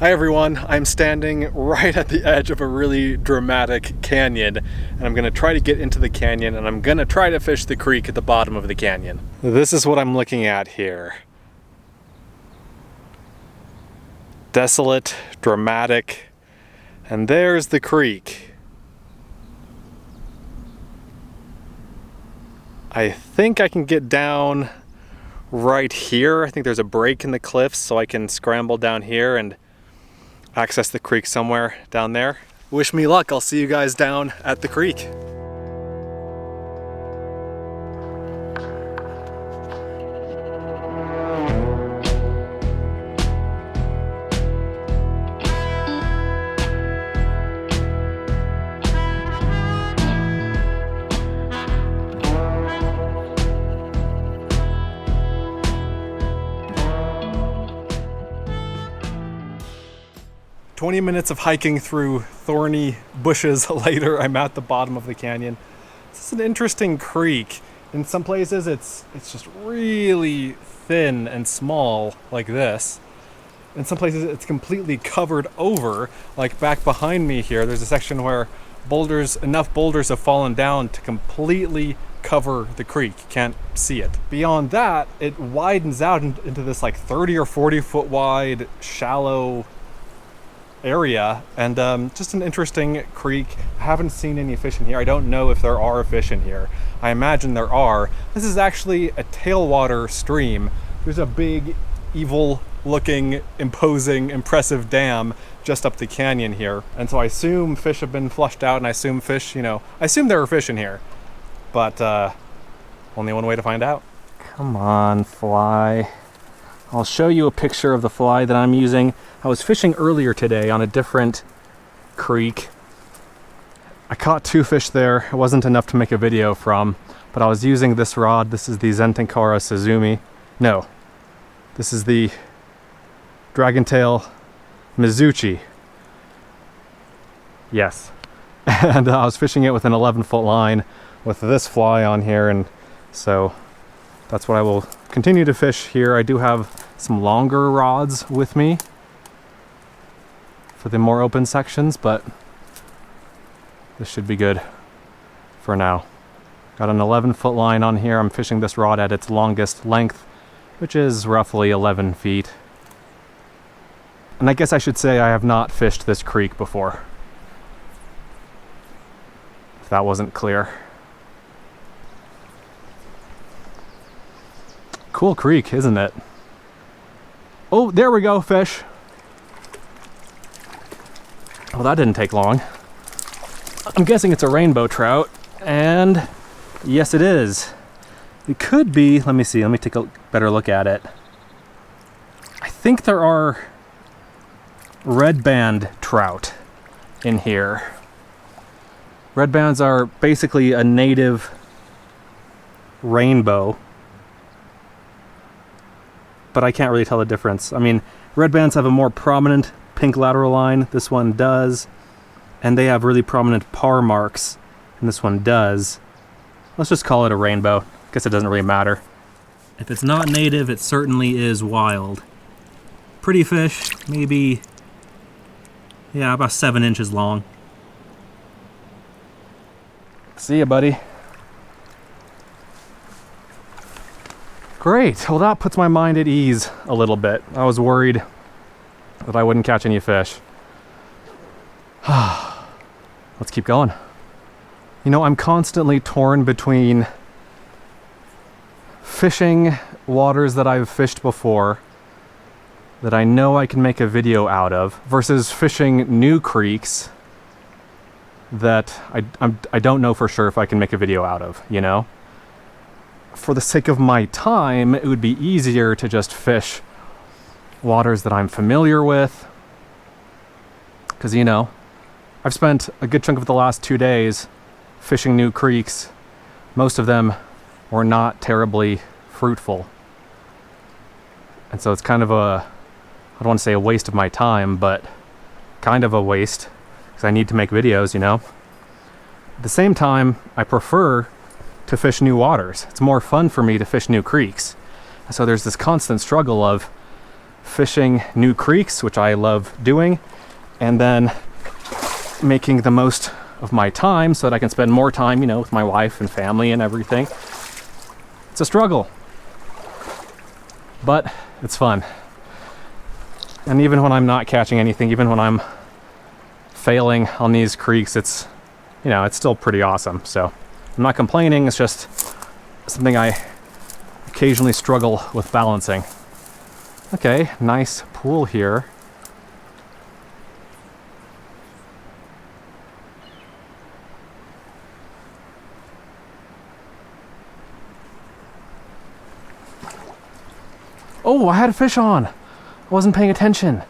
Hi everyone, I'm standing right at the edge of a really dramatic canyon, and I'm gonna try to get into the canyon, and I'm gonna try to fish the creek at the bottom of the canyon. This is what I'm looking at here. Desolate, dramatic, and there's the creek. I think I can get down right here. I think there's a break in the cliffs, so I can scramble down here and access the creek somewhere down there. Wish me luck. I'll see you guys down at the creek. 20 minutes of hiking through thorny bushes later, I'm at the bottom of the canyon. This is an interesting creek. In some places it's just really thin and small like this. In some places it's completely covered over, like back behind me here. There's a section where enough boulders have fallen down to completely cover the creek. You can't see it. Beyond that, it widens out into this like 30 or 40 foot wide, shallow area, and just an interesting creek. I haven't seen any fish in here. I don't know if there are fish in here. I imagine there are. This is actually a tailwater stream. There's a big, evil looking, imposing, impressive dam just up the canyon here. And so I assume fish have been flushed out, and I assume fish, I assume there are fish in here. But only one way to find out. Come on, fly. I'll show you a picture of the fly that I'm using. I was fishing earlier today on a different creek. I caught 2 fish there. It wasn't enough to make a video from, but I was using this rod. This is the Tenkara Suzumi. No, this is the Dragontail Mizuchi. Yes. And I was fishing it with an 11-foot line with this fly on here, and so that's what I will continue to fish here. I do have some longer rods with me for the more open sections, but this should be good for now. Got an 11-foot line on here. I'm fishing this rod at its longest length, which is roughly 11 feet. And I guess I should say I have not fished this creek before, if that wasn't clear. Cool creek, isn't it? Oh, there we go, fish. Well, that didn't take long. I'm guessing it's a rainbow trout, and yes, it is. It could be, let me see, let me take a better look at it. I think there are red band trout in here. Red bands are basically a native rainbow, but I can't really tell the difference. I mean, red bands have a more prominent pink lateral line. This one does. And they have really prominent par marks, and this one does. Let's just call it a rainbow. Guess it doesn't really matter. If it's not native, it certainly is wild. Pretty fish, maybe, yeah, about 7 inches long. See ya, buddy. Great, well that puts my mind at ease a little bit. I was worried that I wouldn't catch any fish. Let's keep going. I'm constantly torn between fishing waters that I've fished before that I know I can make a video out of versus fishing new creeks that I don't know for sure if I can make a video out of, For the sake of my time, it would be easier to just fish waters that I'm familiar with. Because, I've spent a good chunk of the last 2 days fishing new creeks. Most of them were not terribly fruitful. And so it's kind of I don't want to say a waste of my time, but kind of a waste, because I need to make videos, At the same time, I prefer to fish new waters. It's more fun for me to fish new creeks. So there's this constant struggle of fishing new creeks, which I love doing, and then making the most of my time so that I can spend more time, you know, with my wife and family and everything. It's a struggle, but it's fun. And even when I'm not catching anything, even when I'm failing on these creeks, it's, you know, it's still pretty awesome. So I'm not complaining, it's just something I occasionally struggle with balancing. Okay, nice pool here. Oh, I had a fish on. I wasn't paying attention.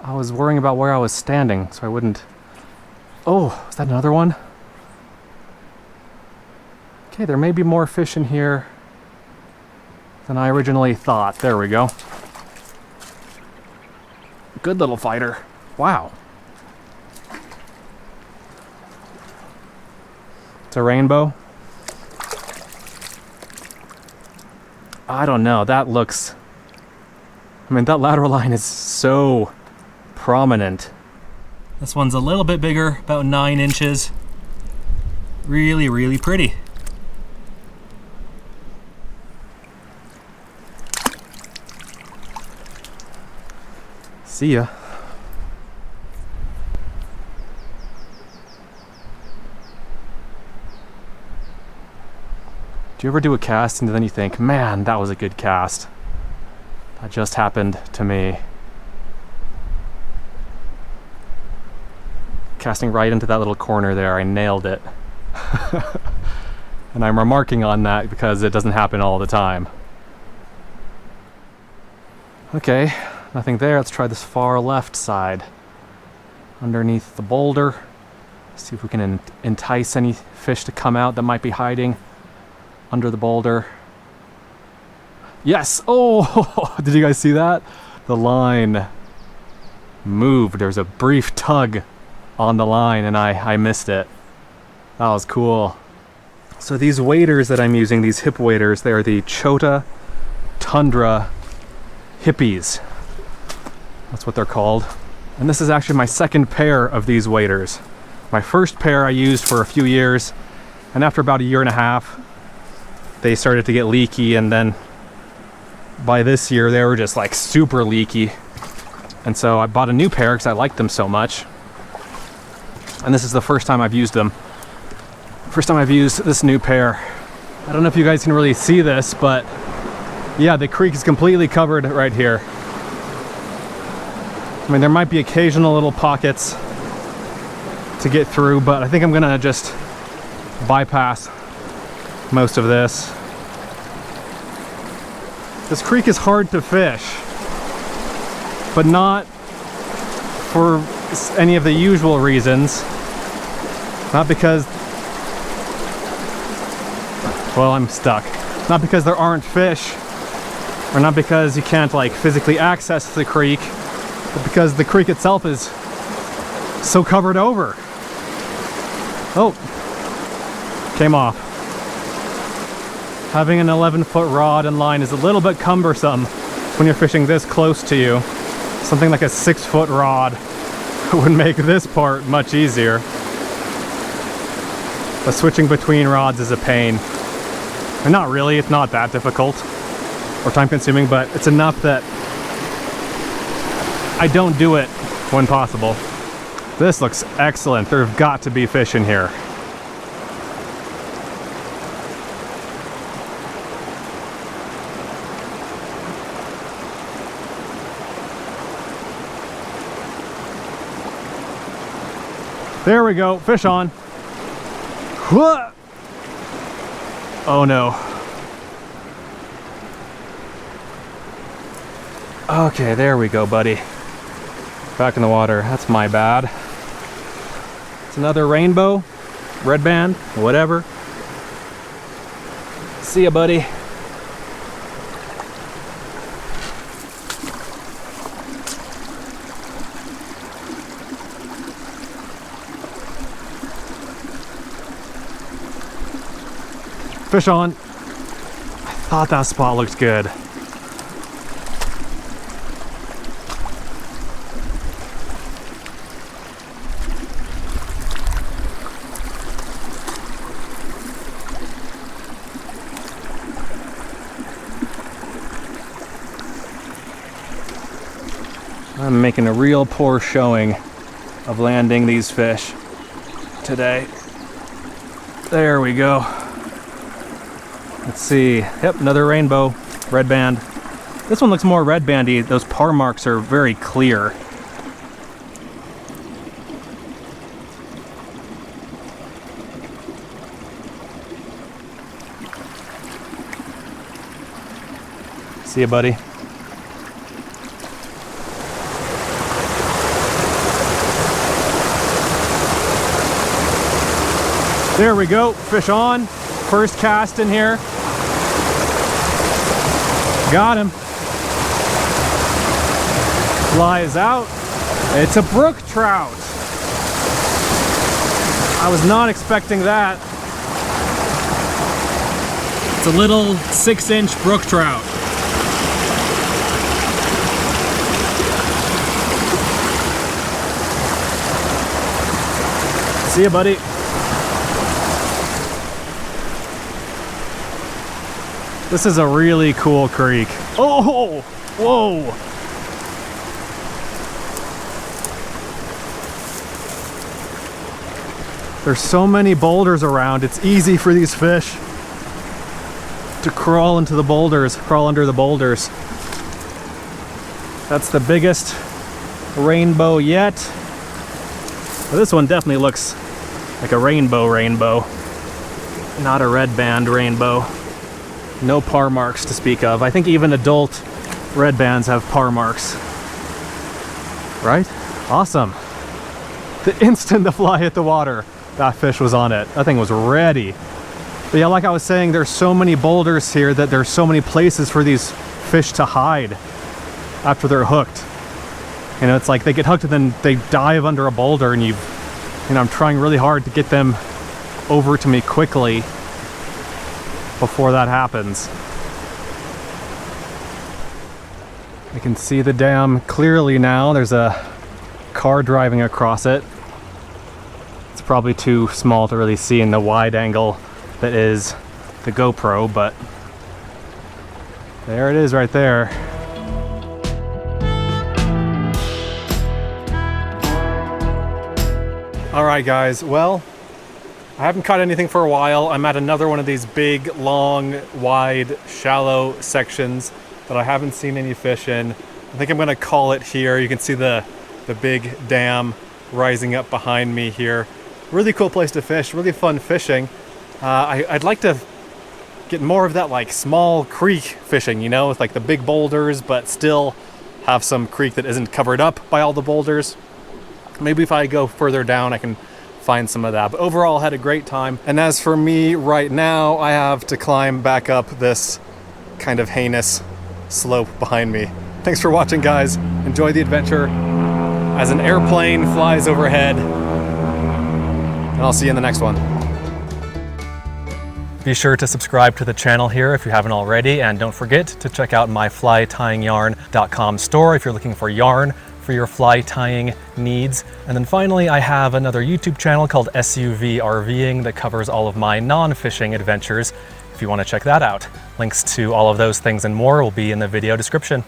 I was worrying about where I was standing, so I wouldn't... Oh, is that another one? Okay, there may be more fish in here than I originally thought. There we go. Good little fighter. Wow. It's a rainbow. I don't know, that looks... I mean, that lateral line is so prominent. This one's a little bit bigger, about 9 inches. Really, really pretty. See ya. Do you ever do a cast and then you think, man, that was a good cast? That just happened to me. Casting right into that little corner there, I nailed it. And I'm remarking on that because it doesn't happen all the time. Okay, nothing there. Let's try this far left side. Underneath the boulder. See if we can entice any fish to come out that might be hiding under the boulder. Yes! Oh! Did you guys see that? The line moved. There was a brief tug on the line and I missed it. That was cool. So these waders that I'm using, these hip waders, they are the Chota Tundra Hippies. That's what they're called. And this is actually my second pair of these waders. My first pair I used for a few years, and after about 1.5 years, they started to get leaky, and then by this year they were just like super leaky. And so I bought a new pair because I liked them so much. And this is the first time I've used them. First time I've used this new pair. I don't know if you guys can really see this, but yeah, the creek is completely covered right here. I mean, there might be occasional little pockets to get through, but I think I'm gonna just bypass most of this. This creek is hard to fish, but not for any of the usual reasons. Not because, well, I'm stuck. Not because there aren't fish, or not because you can't like physically access the creek, but because the creek itself is so covered over. Oh, came off. Having an 11-foot rod and line is a little bit cumbersome when you're fishing this close to you. Something like a 6-foot rod would make this part much easier. But switching between rods is a pain. And not really, it's not that difficult or time consuming, but it's enough that I don't do it when possible. This looks excellent. There have got to be fish in here. There we go, fish on. Whoa! Oh no. Okay, there we go, buddy. Back in the water, that's my bad. It's another rainbow, red band, whatever. See ya, buddy. Fish on. I thought that spot looked good. I'm making a real poor showing of landing these fish today. There we go. Let's see. Yep, another rainbow, red band. This one looks more red bandy. Those par marks are very clear. See ya, buddy. There we go, fish on. First cast in here. Got him. Fly is out. It's a brook trout. I was not expecting that. It's a little 6-inch brook trout. See ya, buddy. This is a really cool creek. Oh, whoa. There's so many boulders around, it's easy for these fish to crawl into the boulders, crawl under the boulders. That's the biggest rainbow yet. Well, this one definitely looks like a rainbow, not a red band rainbow. No par marks to speak of. I think even adult red bands have par marks. Right? Awesome. The instant the fly hit the water, that fish was on it. That thing was ready. But yeah, like I was saying, there's so many boulders here that there's so many places for these fish to hide after they're hooked. You know, it's like they get hooked and then they dive under a boulder, and I'm trying really hard to get them over to me quickly before that happens. I can see the dam clearly now. There's a car driving across it. It's probably too small to really see in the wide angle that is the GoPro, but there it is right there. All right, guys, well, I haven't caught anything for a while. I'm at another one of these big, long, wide, shallow sections that I haven't seen any fish in. I think I'm gonna call it here. You can see the big dam rising up behind me here. Really cool place to fish, really fun fishing. I'd like to get more of that like small creek fishing, you know, with like the big boulders, but still have some creek that isn't covered up by all the boulders. Maybe if I go further down, I can find some of that. But overall, I had a great time. And as for me right now, I have to climb back up this kind of heinous slope behind me. Thanks for watching, guys. Enjoy the adventure as an airplane flies overhead. And I'll see you in the next one. Be sure to subscribe to the channel here if you haven't already, and don't forget to check out my flytyingyarn.com store if you're looking for yarn for your fly tying needs. And then finally, I have another YouTube channel called SUV RVing that covers all of my non-fishing adventures if you want to check that out. Links to all of those things and more will be in the video description.